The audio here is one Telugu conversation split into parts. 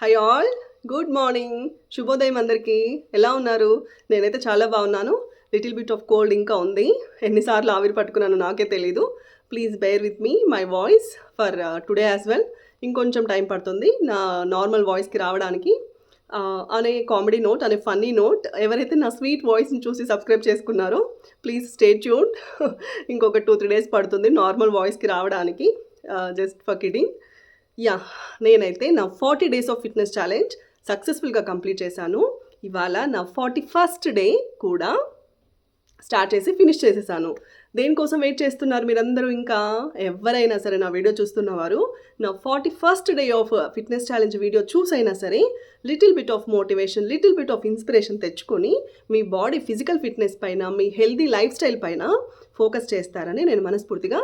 హై ఆల్, గుడ్ మార్నింగ్, శుభోదయం అందరికీ. ఎలా ఉన్నారు? నేనైతే చాలా బాగున్నాను. లిటిల్ బిట్ ఆఫ్ కోల్డ్ ఇంకా ఉంది. ఎన్నిసార్లు ఆవిరి పట్టుకున్నాను నాకే తెలీదు. Please bear with me my voice for today as well. ఇంకొంచెం టైం పడుతుంది నా నార్మల్ వాయిస్కి రావడానికి. అనే కామెడీ నోట్, అనే ఫన్నీ నోట్, ఎవరైతే నా స్వీట్ వాయిస్ని చూసి సబ్స్క్రైబ్ చేసుకున్నారో ప్లీజ్ స్టే ట్యూన్డ్. ఇంకొక 2-3 డేస్ పడుతుంది నార్మల్ వాయిస్కి రావడానికి. Just for kidding. నేనైతే నా 40 డేస్ ఆఫ్ ఫిట్నెస్ ఛాలెంజ్ సక్సెస్ఫుల్గా కంప్లీట్ చేశాను. ఇవాళ నా 41st డే కూడా స్టార్ట్ చేసి ఫినిష్ చేసేసాను. దేనికోసం వెయిట్ చేస్తున్నారు మీరందరూ? ఇంకా ఎవరైనా సరే నా వీడియో చూస్తున్నవారు నా 41st day of fitness challenge video చూసైనా సరే little bit of motivation, little bit of inspiration తెచ్చుకొని మీ బాడీ ఫిజికల్ ఫిట్నెస్ పైన, మీ హెల్దీ లైఫ్ స్టైల్ పైన ఫోకస్ చేస్తారని నేను మనస్ఫూర్తిగా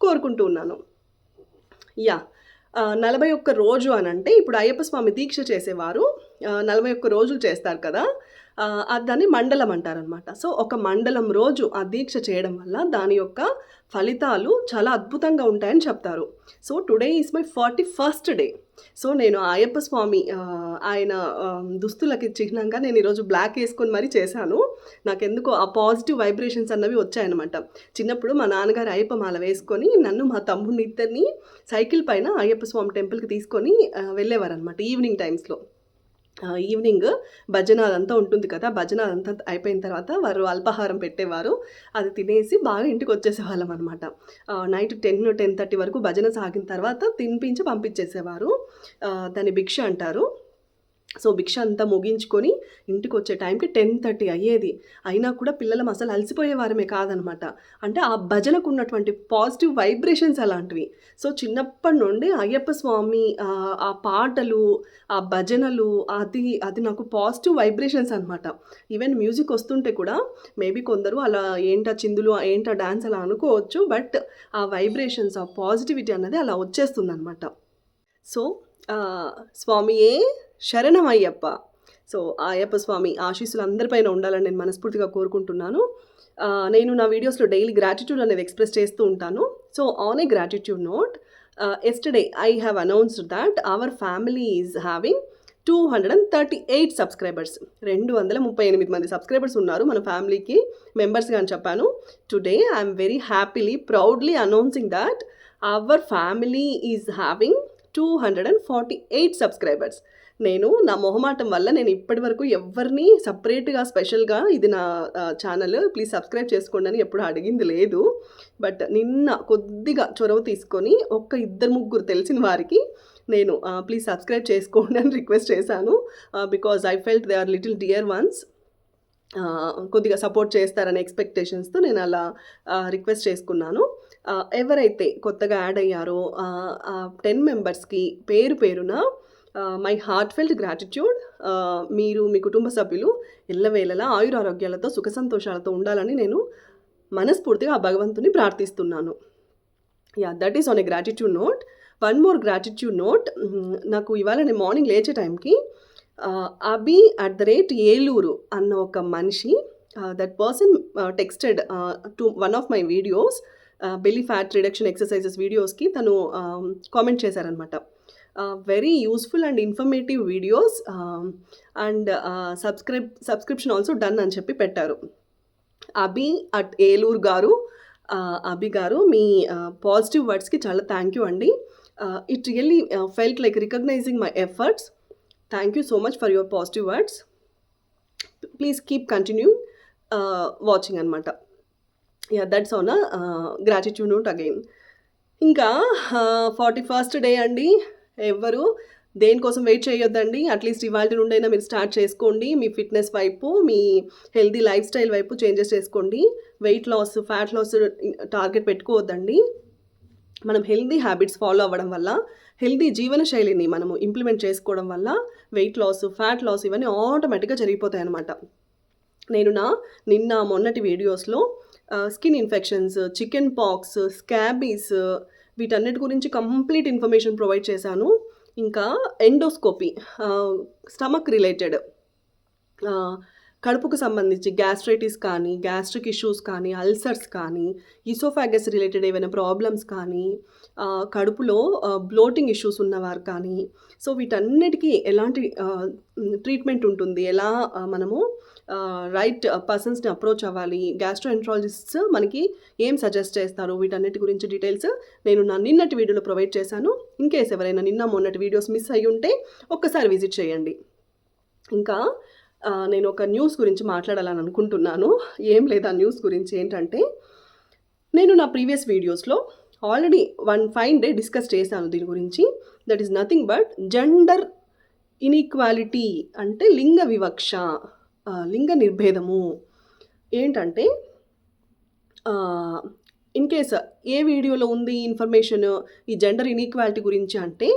కోరుకుంటూ ఉన్నాను. 41 రోజు అని అంటే ఇప్పుడు అయ్యప్ప స్వామి దీక్ష చేసేవారు 41 రోజులు చేస్తారు కదా, దాన్ని మండలం అంటారనమాట. సో ఒక మండలం రోజు ఆ దీక్ష చేయడం వల్ల దాని యొక్క ఫలితాలు చాలా అద్భుతంగా ఉంటాయని చెప్తారు. So today is my 41st day. So నేను అయ్యప్ప స్వామి ఆయన దుస్తులకి చిహ్నంగా నేను ఈరోజు బ్లాక్ వేసుకొని మరీ చేశాను. నాకెందుకో ఆ పాజిటివ్ వైబ్రేషన్స్ అన్నవి వచ్చాయన్నమాట. చిన్నప్పుడు మా నాన్నగారు అయ్యప్ప మాల వేసుకొని నన్ను, మా తమ్ముడిని ఇద్దరిని సైకిల్ పైన అయ్యప్ప స్వామి టెంపుల్కి తీసుకొని వెళ్ళేవారనమాట ఈవినింగ్ టైమ్స్లో. ఈవినింగ్ భజన అదంతా ఉంటుంది కదా, భజన అదంతా అయిపోయిన తర్వాత వారు అల్పాహారం పెట్టేవారు. అది తినేసి బాగా ఇంటికి వచ్చేసేవాళ్ళం అనమాట. నైట్ 10-10:30 వరకు భజన సాగిన తర్వాత తినిపించి పంపించేసేవారు. దాన్ని భిక్ష అంటారు. సో భిక్ష అంతా ముగించుకొని ఇంటికి వచ్చే టైంకి 10:30 అయ్యేది. అయినా కూడా పిల్లలం అసలు అలసిపోయేవారమే కాదనమాట. అంటే ఆ భజనకు ఉన్నటువంటి పాజిటివ్ వైబ్రేషన్స్ అలాంటివి. సో చిన్నప్పటి నుండి అయ్యప్ప స్వామి ఆ పాటలు, ఆ భజనలు, అది నాకు పాజిటివ్ వైబ్రేషన్స్ అనమాట. ఈవెన్ మ్యూజిక్ వస్తుంటే కూడా మేబీ కొందరు అలా ఏంటా చిందులు, ఏంటా డ్యాన్స్ అలా అనుకోవచ్చు. బట్ ఆ వైబ్రేషన్స్, ఆ పాజిటివిటీ అన్నది అలా వచ్చేస్తుంది అనమాట. సో స్వామియే శరణం అయ్యప్ప. సో ఆ అయ్యప్ప స్వామి ఆశీస్సులు అందరిపైన ఉండాలని నేను మనస్ఫూర్తిగా కోరుకుంటున్నాను. నేను నా వీడియోస్లో డైలీ గ్రాటిట్యూడ్ అనేది ఎక్స్ప్రెస్ చేస్తూ ఉంటాను. So on a gratitude note, yesterday I have announced that our family is having 238 subscribers. 238 మంది సబ్స్క్రైబర్స్ ఉన్నారు మన ఫ్యామిలీకి మెంబర్స్గా అని చెప్పాను. Today I'm very happily, proudly announcing that our family is having 248 subscribers. నేను నా మొహమాటం వల్ల నేను ఇప్పటి వరకు ఎవరిని సపరేట్గా స్పెషల్గా ఇది నా ఛానల్ ప్లీజ్ సబ్స్క్రైబ్ చేసుకోండి అని ఎప్పుడు అడిగింది లేదు. బట్ నిన్న కొద్దిగా చొరవ తీసుకొని 1-2 తెలిసిన వారికి నేను ప్లీజ్ సబ్స్క్రైబ్ చేసుకోండి అని రిక్వెస్ట్ చేశాను. Because I felt they are little dear ones. కొద్దిగా సపోర్ట్ చేస్తారనే ఎక్స్పెక్టేషన్స్తో నేను అలా రిక్వెస్ట్ చేసుకున్నాను. ఎవరైతే కొత్తగా యాడ్ అయ్యారో 10 మెంబర్స్కి పేరు పేరున మై హార్ట్ ఫెల్ట్ గ్రాటిట్యూడ్. మీరు, మీ కుటుంబ సభ్యులు ఎల్లవేళలా ఆయురారోగ్యాలతో, సుఖ సంతోషాలతో ఉండాలని నేను మనస్ఫూర్తిగా ఆ భగవంతుని ప్రార్థిస్తున్నాను. That is on a gratitude note. One more gratitude note. నాకు ఇవాళ నేను మార్నింగ్ లేచే టైంకి అభి@ఏలూరు అన్న ఒక మనిషి, that person texted to one of my videos, belly fat reduction exercises వీడియోస్కి తను కామెంట్ చేశారనమాట. Very useful and informative videos and subscription also done అని చెప్పి పెట్టారు. అభి@ఏలూరు గారు, అభి గారు, మీ పాజిటివ్ వర్డ్స్కి చాలా థ్యాంక్ యూ అండి. It really felt like recognising my efforts. Thank you so much for your positive words. Please keep continue watching అనమాట. That's on gratitude note again. ఇంకా 41st డే అండి. ఎవ్వరు దేనికోసం వెయిట్ చేయొద్దండి. అట్లీస్ట్ ఇవాళ నుండైనా మీరు స్టార్ట్ చేసుకోండి. మీ ఫిట్నెస్ వైపు, మీ హెల్దీ లైఫ్ స్టైల్ వైపు చేంజెస్ చేసుకోండి. Weight loss, fat loss target పెట్టుకోవద్దండి. మనం హెల్దీ హ్యాబిట్స్ ఫాలో అవ్వడం వల్ల, హెల్దీ జీవన శైలిని మనము ఇంప్లిమెంట్ చేసుకోవడం వల్ల వెయిట్ లాస్, ఫ్యాట్ లాస్ ఇవన్నీ ఆటోమేటిక్గా జరిగిపోతాయి అన్నమాట. నేను నిన్న మొన్నటి వీడియోస్లో skin infections, chicken pox, scabies వీటన్నిటి గురించి కంప్లీట్ ఇన్ఫర్మేషన్ ప్రొవైడ్ చేశాను. ఇంకా ఎండోస్కోపీ, స్టమక్ రిలేటెడ్ కడుపుకు సంబంధించి గ్యాస్ట్రైటిస్ కానీ, గ్యాస్ట్రిక్ ఇష్యూస్ కానీ, అల్సర్స్ కానీ, ఈసోఫాగస్ రిలేటెడ్ ఏవైనా ప్రాబ్లమ్స్ కానీ, కడుపులో బ్లోటింగ్ ఇష్యూస్ ఉన్నవారు కానీ, సో వీటన్నిటికీ ఎలాంటి ట్రీట్మెంట్ ఉంటుంది, ఎలా మనము రైట్ పర్సన్స్ని అప్రోచ్ అవ్వాలి, గ్యాస్ట్రోఎంట్రాలజిస్ట్స్ మనకి ఏం సజెస్ట్ చేస్తారు, వీటన్నిటి గురించి డీటెయిల్స్ నేను నా నిన్నటి వీడియోలో ప్రొవైడ్ చేశాను. ఇన్కేస్ ఎవరైనా నిన్న మొన్నటి వీడియోస్ మిస్ అయ్యి ఉంటే ఒక్కసారి విజిట్ చేయండి. ఇంకా నేను ఒక న్యూస్ గురించి మాట్లాడాలని అనుకుంటున్నాను. ఏం లేదు, ఆ న్యూస్ గురించి ఏంటంటే, నేను నా ప్రీవియస్ వీడియోస్లో ఆల్రెడీ 1 ఫైన్ డే డిస్కస్ చేశాను దీని గురించి. That is nothing but gender inequality, అంటే లింగ వివక్ష, లింగ నిర్భేదము. ఏంటంటే ఇన్ కేస్ ఏ వీడియోలో ఉంది ఇన్ఫర్మేషన్ ఈ జెండర్ ఇన్ఈక్వాలిటీ గురించి అంటే,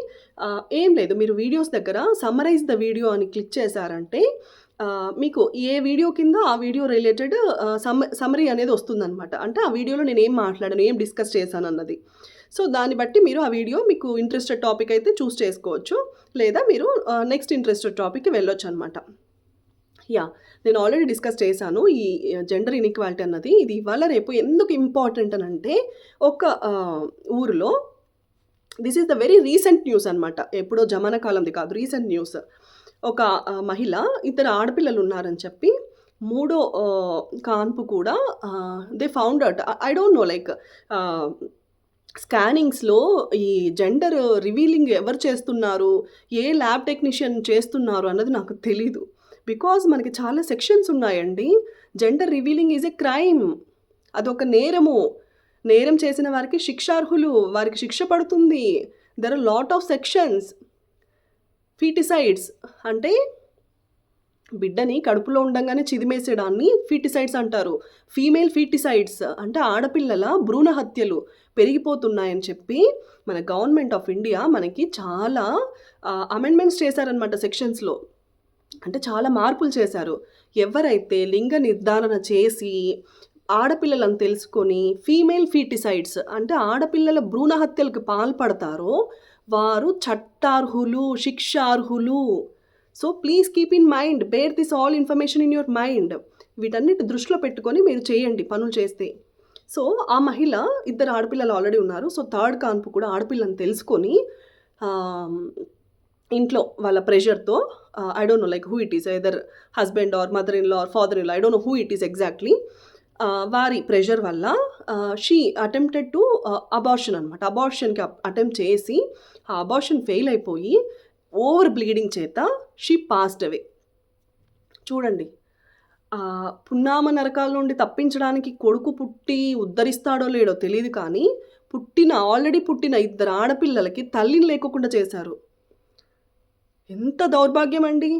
ఏం లేదు, మీరు వీడియోస్ దగ్గర సమ్మరైజ్ ద వీడియో అని క్లిక్ చేశారంటే మీకు ఏ వీడియో కింద ఆ వీడియో రిలేటెడ్ సమ్మరీ అనేది వస్తుందన్నమాట. అంటే ఆ వీడియోలో నేను ఏం మాట్లాడాను, ఏం డిస్కస్ చేశాను అన్నది. సో దాన్ని బట్టి మీరు ఆ వీడియో మీకు ఇంట్రెస్టెడ్ టాపిక్ అయితే చూస్ చేసుకోవచ్చు, లేదా మీరు నెక్స్ట్ ఇంట్రెస్టెడ్ టాపిక్కి వెళ్ళొచ్చు అనమాట. నేను ఆల్రెడీ డిస్కస్ చేశాను ఈ జెండర్ ఇన్ఈక్వాలిటీ అన్నది. ఇది ఇవాళ రేపు ఎందుకు ఇంపార్టెంట్ అని అంటే, ఒక ఊరిలో, this is the very recent news అనమాట, ఎప్పుడో జమానా కాలంది కాదు, రీసెంట్ న్యూస్. ఒక మహిళ 2 ఆడపిల్లలు ఉన్నారని చెప్పి 3వ కాన్పు కూడా they found out. I don't know, like స్కానింగ్స్లో ఈ జెండర్ రివీలింగ్ ఎవరు చేస్తున్నారు, ఏ ల్యాబ్ టెక్నీషియన్ చేస్తున్నారు అన్నది నాకు తెలీదు. బికాజ్ మనకి చాలా సెక్షన్స్ ఉన్నాయండి. Gender revealing is a crime, అదొక నేరము. నేరం చేసిన వారికి శిక్షార్హులు, వారికి శిక్ష పడుతుంది. There are lot of sections. Foeticides అంటే బిడ్డని కడుపులో ఉండంగానే చిదిమేసేదాన్ని ఫీటిసైడ్స్ అంటారు. ఫీమేల్ ఫీటిసైడ్స్ అంటే ఆడపిల్లల భ్రూణ హత్యలు పెరిగిపోతున్నాయని చెప్పి మన గవర్నమెంట్ ఆఫ్ ఇండియా మనకి చాలా అమెండ్మెంట్స్ చేశారనమాట సెక్షన్స్లో. అంటే చాలా మార్పులు చేశారు. ఎవరైతే లింగ నిర్ధారణ చేసి ఆడపిల్లలను తెలుసుకొని ఫీమేల్ ఫీటిసైడ్స్ అంటే ఆడపిల్లల భ్రూణ హత్యలకు పాల్పడతారో వారు చట్టార్హులు, శిక్షార్హులు. So please keep in mind, bear this all information in your mind. వీటన్నిటి దృష్టిలో పెట్టుకొని మీరు చేయండి పనులు చేస్తే. సో ఆ మహిళ 2 ఆడపిల్లలు ఆల్రెడీ ఉన్నారు. సో 3rd కాన్పు కూడా ఆడపిల్లని తెలుసుకొని ఇంట్లో వాళ్ళ ప్రెషర్తో, I don't know like who it is, either husband or mother in law or father in law, I don't know who it is exactly, వారి ప్రెషర్ వల్ల షీ అటెంప్టెడ్ టు అబార్షన్ అనమాట. అబార్షన్కి అటెంప్ట్ చేసి ఆ అబార్షన్ ఫెయిల్ అయిపోయి ఓవర్ బ్లీడింగ్ చేత షీ పాస్డ్ అవే. చూడండి, పున్నామ నరకాల నుండి తప్పించడానికి కొడుకు పుట్టి ఉద్ధరిస్తాడో లేడో తెలియదు, కానీ ఆల్రెడీ పుట్టిన 2 ఆడపిల్లలకి తల్లిని లేకోకుండా చేశారు. ఎంత దౌర్భాగ్యం అండి!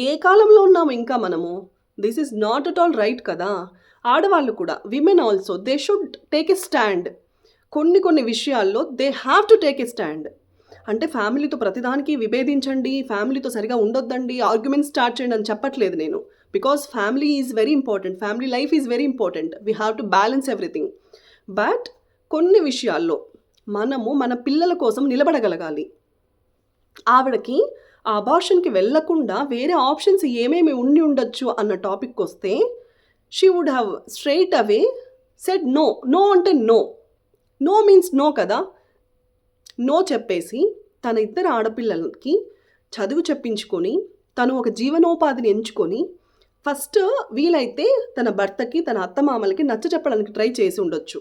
ఏ కాలంలో ఉన్నాము ఇంకా మనము? This is not at all right కదా. ఆడవాళ్ళు కూడా, women also, they should take a stand. కొన్ని విషయాల్లో they have to take a stand. అంటే ఫ్యామిలీతో ప్రతిదానికి విభేదించండి, ఫ్యామిలీతో సరిగా ఉండొద్దండి, ఆర్గ్యుమెంట్ స్టార్ట్ చేయండి అని చెప్పట్లేదు నేను. Because family is very important, family life is very important, we have to balance everything. But కొన్ని విషయాల్లో మనము మన పిల్లల కోసం నిలబడగలగాలి. ఆవిడకి ఆ అబార్షన్కి వెళ్ళకుండా వేరే ఆప్షన్స్ ఏమేమి ఉండి ఉండొచ్చు అన్న టాపిక్ వస్తే she would have straight away said no. No అంటే నో, నో మీన్స్ నో కదా. నో చెప్పేసి తన 2 ఆడపిల్లలకి చదువు చెప్పించుకొని తను ఒక జీవనోపాధిని ఎంచుకొని ఫస్ట్ వీలైతే తన భర్తకి, తన అత్తమామలకి నచ్చ చెప్పడానికి ట్రై చేసి ఉండొచ్చు.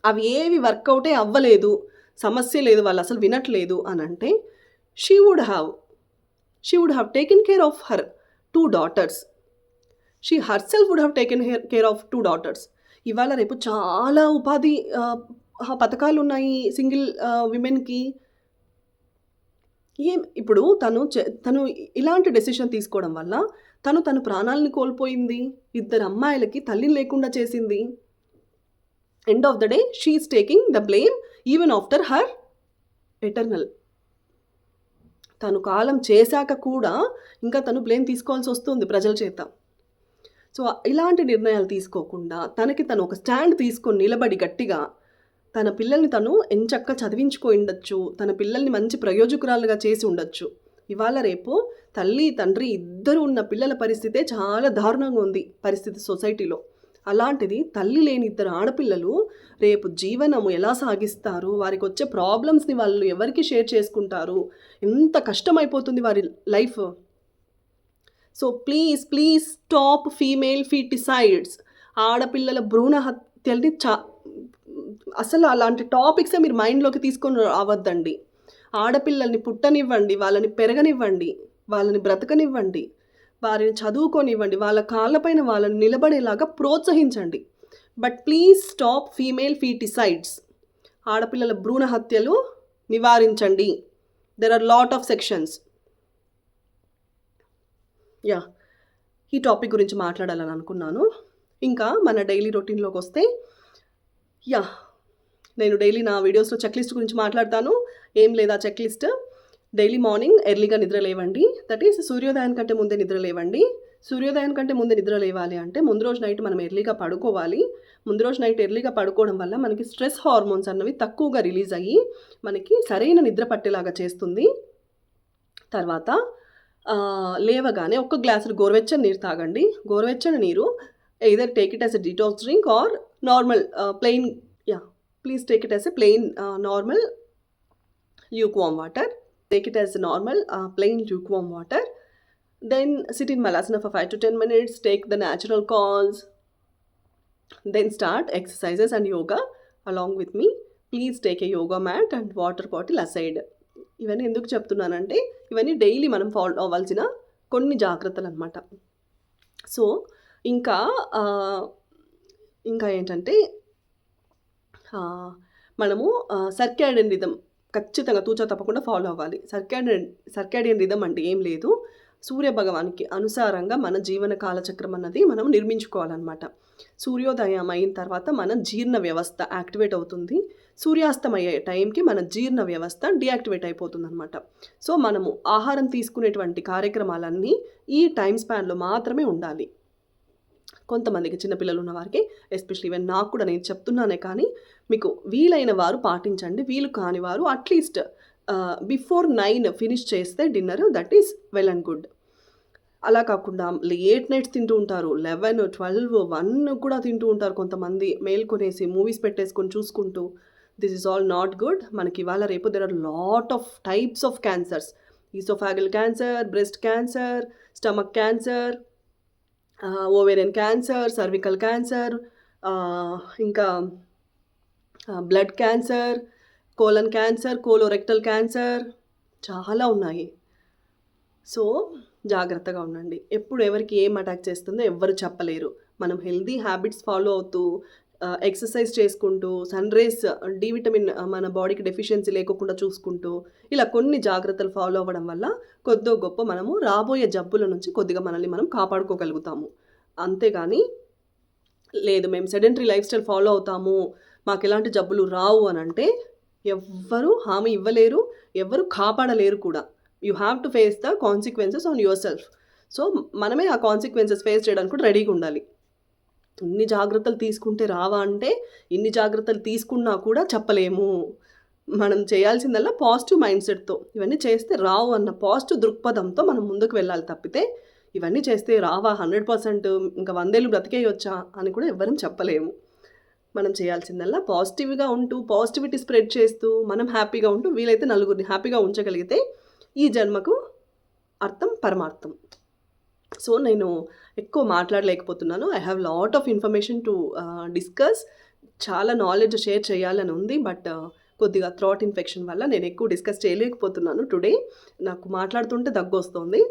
అవి ఏవి వర్కౌటే అవ్వలేదు, సమస్య లేదు, వాళ్ళు అసలు వినట్లేదు అని అంటే she would have taken care of her 2 daughters. She herself would have taken care of 2 daughters. ఇవాళ రేపు చాలా ఉపాధి పథకాలు ఉన్నాయి సింగిల్ విమెన్కి. ఇప్పుడు తను ఇలాంటి డెసిషన్ తీసుకోవడం వల్ల తను ప్రాణాలను కోల్పోయింది, 2 అమ్మాయిలకి తల్లిని లేకుండా చేసింది. End of the day she is taking the blame even after her eternal. తను కాలం చేశాక కూడా ఇంకా తను బ్లేమ్ తీసుకోవాల్సి వస్తుంది ప్రజల చేత. సో ఇలాంటి నిర్ణయాలు తీసుకోకుండా తనకి తను ఒక స్టాండ్ తీసుకొని నిలబడి గట్టిగా తన పిల్లల్ని తను ఎంచక్కా చదివించుకో ఉండొచ్చు, తన పిల్లల్ని మంచి ప్రయోజకురాలుగా చేసి ఉండొచ్చు. ఇవాళ రేపు తల్లి తండ్రి ఇద్దరు ఉన్న పిల్లల పరిస్థితే చాలా దారుణంగా ఉంది పరిస్థితి సొసైటీలో. అలాంటిది తల్లి లేని ఇద్దరు ఆడపిల్లలు రేపు జీవనము ఎలా సాగిస్తారు, వారికి వచ్చే ప్రాబ్లమ్స్ని వాళ్ళు ఎవరికి షేర్ చేసుకుంటారు, ఎంత కష్టమైపోతుంది వారి life. So please stop female foeticides. ఆడపిల్లల భ్రూణ హత్యల్ని అసలు అలాంటి టాపిక్సే మీరు మైండ్లోకి తీసుకొని రావద్దండి. ఆడపిల్లల్ని పుట్టనివ్వండి, వాళ్ళని పెరగనివ్వండి, వాళ్ళని బ్రతకనివ్వండి, వారిని చదువుకొనివ్వండి, వాళ్ళ కాళ్ళపైన వాళ్ళని నిలబడేలాగా ప్రోత్సహించండి. But please stop female foeticides. ఆడపిల్లల భ్రూణ హత్యలు నివారించండి. There are lot of sections. ఈ టాపిక్ గురించి మాట్లాడాలని అనుకున్నాను. ఇంకా మన డైలీ రొటీన్లోకి వస్తే, నేను డైలీ నా వీడియోస్లో చెక్ లిస్ట్ గురించి మాట్లాడతాను. ఏం లేదా చెక్ లిస్ట్, డైలీ మార్నింగ్ ఎర్లీగా నిద్ర లేవండి. దట్ ఈస్ సూర్యోదయం కంటే ముందే నిద్ర లేవండి. సూర్యోదయం కంటే ముందే నిద్ర లేవాలి అంటే ముందు రోజు నైట్ మనం ఎర్లీగా పడుకోవాలి. ముందు రోజు నైట్ ఎర్లీగా పడుకోవడం వల్ల మనకి స్ట్రెస్ హార్మోన్స్ అన్నవి తక్కువగా రిలీజ్ అయ్యి మనకి సరైన నిద్ర పట్టేలాగా చేస్తుంది. తర్వాత లేవగానే ఒక గ్లాసు గోరువెచ్చని నీరు తాగండి. గోరువెచ్చని నీరు either take it as a detox drink or normal plain, please take it as a plain normal lukewarm water. Take it as a normal plain lukewarm water. Then sit in Malasana for 5 to 10 minutes. Take the natural calls. Then start exercises and yoga along with me. Please take a yoga mat and water bottle aside. ఇవన్నీ ఎందుకు చెప్తున్నానంటే ఇవన్నీ డైలీ మనం ఫాలో అవ్వాల్సిన కొన్ని జాగ్రత్తలు అన్నమాట. సో ఇంకా ఏంటంటే మనము సర్కాడియన్ రిథమ్ ఖచ్చితంగా తూచా తప్పకుండా ఫాలో అవ్వాలి. సర్కాడియన్ రిథమ్ అంటే ఏం లేదు, సూర్య భగవానికి అనుసారంగా మన జీవన కాలచక్రం అన్నది మనం నిర్మించుకోవాలన్నమాట. సూర్యోదయం అయిన తర్వాత మన జీర్ణ వ్యవస్థ యాక్టివేట్ అవుతుంది. సూర్యాస్తమయ్యే టైంకి మన జీర్ణ వ్యవస్థ డియాక్టివేట్ అయిపోతుంది అనమాట. సో మనము ఆహారం తీసుకునేటువంటి కార్యక్రమాలన్నీ ఈ టైం స్పాన్లో మాత్రమే ఉండాలి. కొంతమందికి చిన్నపిల్లలు ఉన్న వారికి ఎస్పెషల్లీ ఈవెన్ నాకు కూడా నేను చెప్తున్నానే, కానీ మీకు వీలైన వారు పాటించండి. వీలు కాని వారు అట్లీస్ట్ బిఫోర్ 9 ఫినిష్ చేస్తే dinner, that is well and good. అలా కాకుండా లేట్ నైట్స్ తింటూ ఉంటారు, 11, 12, 1 కూడా తింటూ ఉంటారు కొంతమంది, మేల్కొనేసి మూవీస్ పెట్టేసుకొని చూసుకుంటూ. This is all not good. మనకి ఇవాళ రేపు there are lot of types of cancers. Oesophageal cancer, breast cancer, stomach cancer, ovarian cancer, cervical cancer, ఇంకా blood cancer, colon cancer, colorectal cancer, చాలా ఉన్నాయి. సో జాగ్రత్తగా ఉండండి. ఎప్పుడు ఎవరికి ఏం అటాక్ చేస్తుందో ఎవ్వరు చెప్పలేరు. మనం హెల్దీ హ్యాబిట్స్ ఫాలో అవుతూ ఎక్సర్సైజ్ చేసుకుంటూ, సన్ రేస్, డి విటమిన్ మన బాడీకి డెఫిషియన్సీ లేకుండా చూసుకుంటూ, ఇలా కొన్ని జాగ్రత్తలు ఫాలో అవ్వడం వల్ల కొద్దో గొప్ప మనము రాబోయే జబ్బుల నుంచి కొద్దిగా మనల్ని మనం కాపాడుకోగలుగుతాము. అంతేగాని లేదు మేము సెడెంటరీ లైఫ్ స్టైల్ ఫాలో అవుతాము, మాకు ఎలాంటి జబ్బులు రావు అని అంటే ఎవ్వరూ హామీ ఇవ్వలేరు, ఎవ్వరు కాపాడలేరు కూడా. You have to face the consequences on your self. So మనమే ఆ కాన్సిక్వెన్సెస్ ఫేస్ చేయడానికి కూడా రెడీగా ఉండాలి. ఇన్ని జాగ్రత్తలు తీసుకుంటే రావా అంటే ఇన్ని జాగ్రత్తలు తీసుకున్నా కూడా చెప్పలేము. మనం చేయాల్సిందల్లా పాజిటివ్ మైండ్ సెట్తో ఇవన్నీ చేస్తే రావు అన్న పాజిటివ్ దృక్పథంతో మనం ముందుకు వెళ్ళాలి తప్పితే ఇవన్నీ చేస్తే రావా 100% ఇంకా 100 ఏళ్ళు బ్రతికేయొచ్చా అని కూడా ఎవ్వరం చెప్పలేము. మనం చేయాల్సిందల్లా పాజిటివ్గా ఉంటూ, పాజిటివిటీ స్ప్రెడ్ చేస్తూ, మనం హ్యాపీగా ఉంటూ, వీలైతే నలుగురిని హ్యాపీగా ఉంచగలిగితే ఈ జన్మకు అర్థం పరమార్థం. సో నేను ఎక్కువ మాట్లాడలేకపోతున్నాను. I have lot of information to discuss. చాలా నాలెడ్జ్ షేర్ చేయాలని ఉంది, బట్ కొద్దిగా థ్రోట్ ఇన్ఫెక్షన్ వల్ల నేను ఎక్కువ డిస్కస్ చేయలేకపోతున్నాను టుడే. నాకు మాట్లాడుతుంటే దగ్గు వస్తుంది.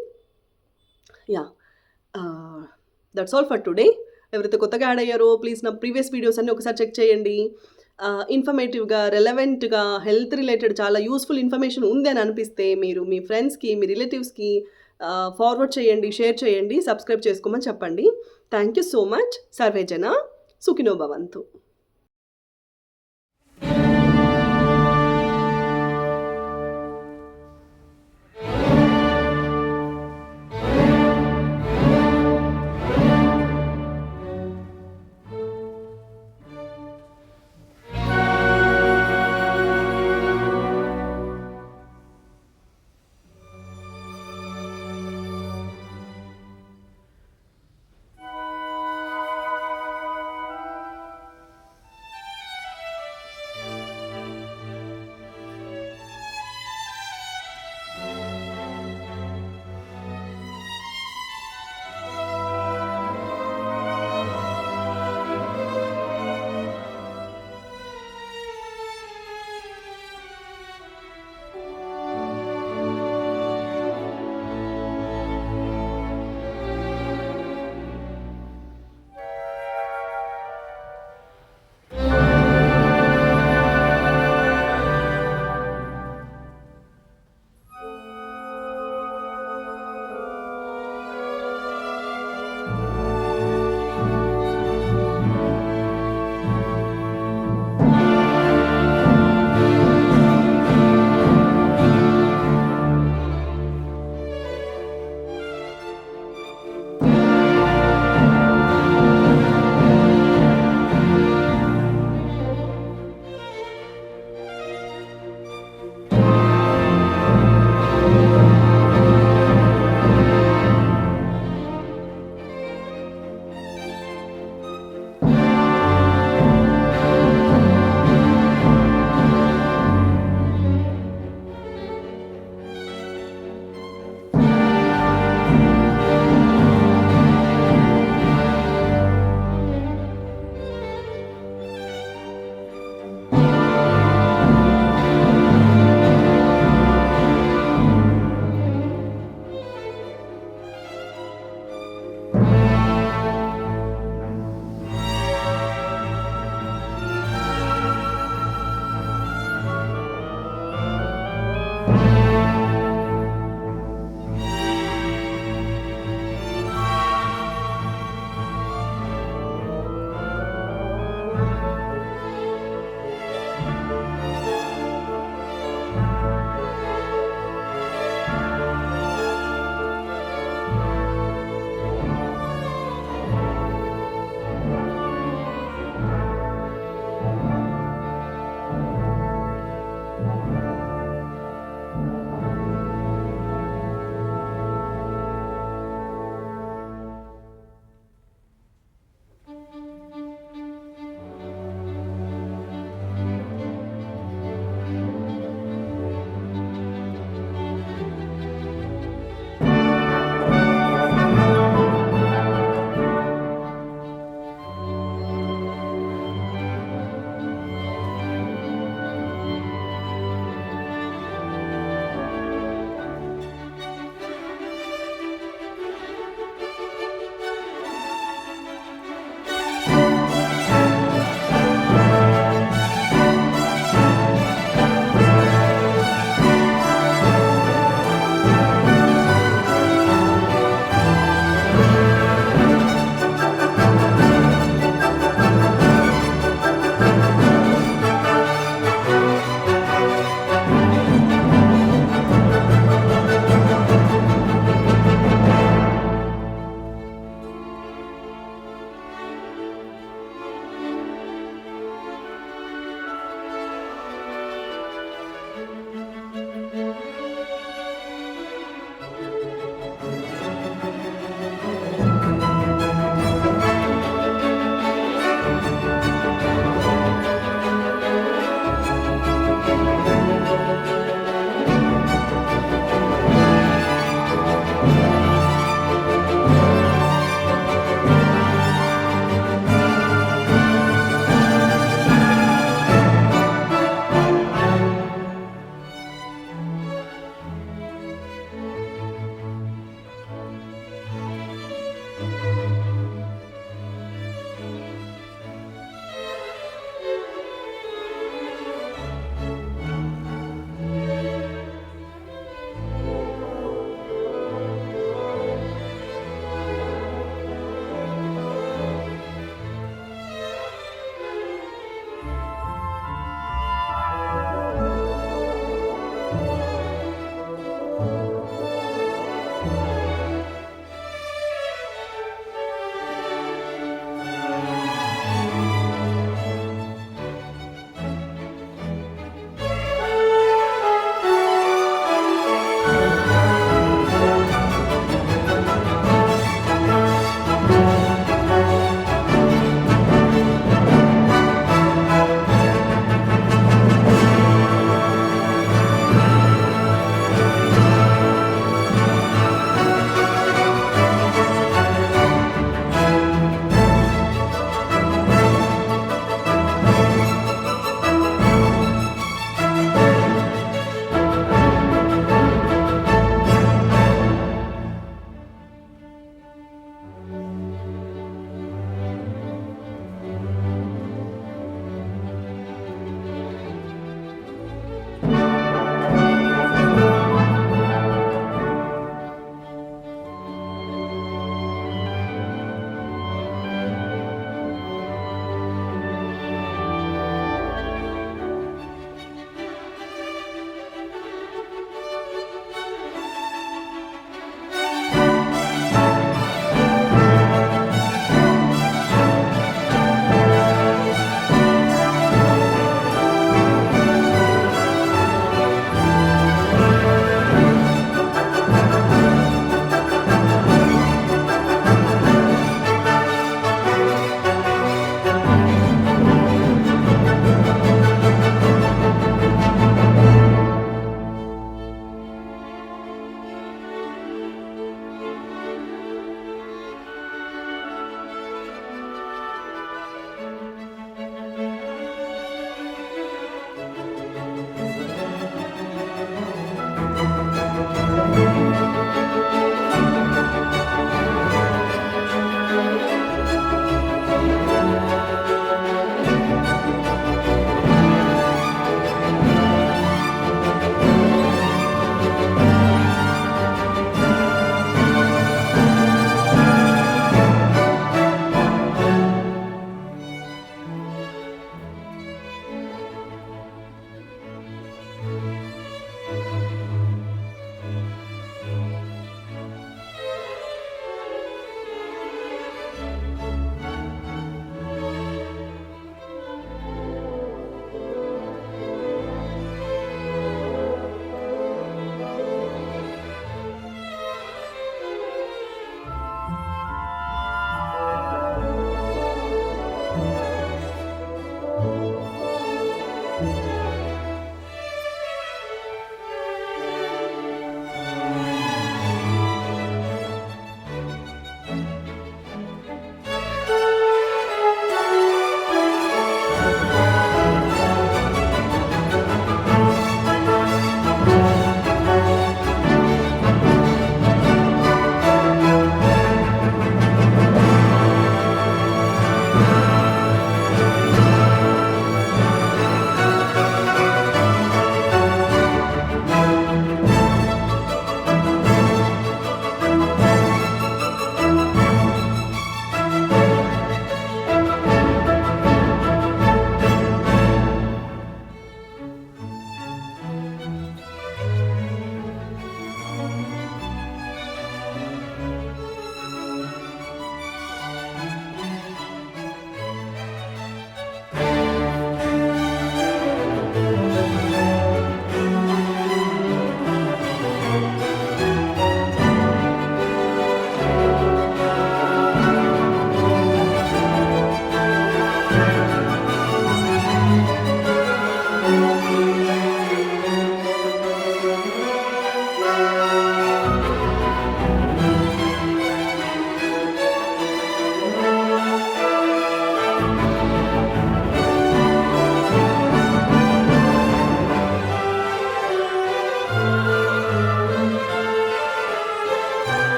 That's all for today. ఎవరైతే కొత్తగా యాడ్ అయ్యారో ప్లీజ్ నా ప్రీవియస్ వీడియోస్ అన్నీ ఒకసారి చెక్ చేయండి. ఇన్ఫర్మేటివ్గా, రెలవెంట్గా, హెల్త్ రిలేటెడ్ చాలా యూస్ఫుల్ ఇన్ఫర్మేషన్ ఉంది అని అనిపిస్తే మీరు మీ ఫ్రెండ్స్కి, మీ రిలేటివ్స్కి ఫార్వర్డ్ చేయండి, షేర్ చేయండి, సబ్స్క్రైబ్ చేసుకోమని చెప్పండి. Thank you so much. Survey జన సుఖినో భవంతు.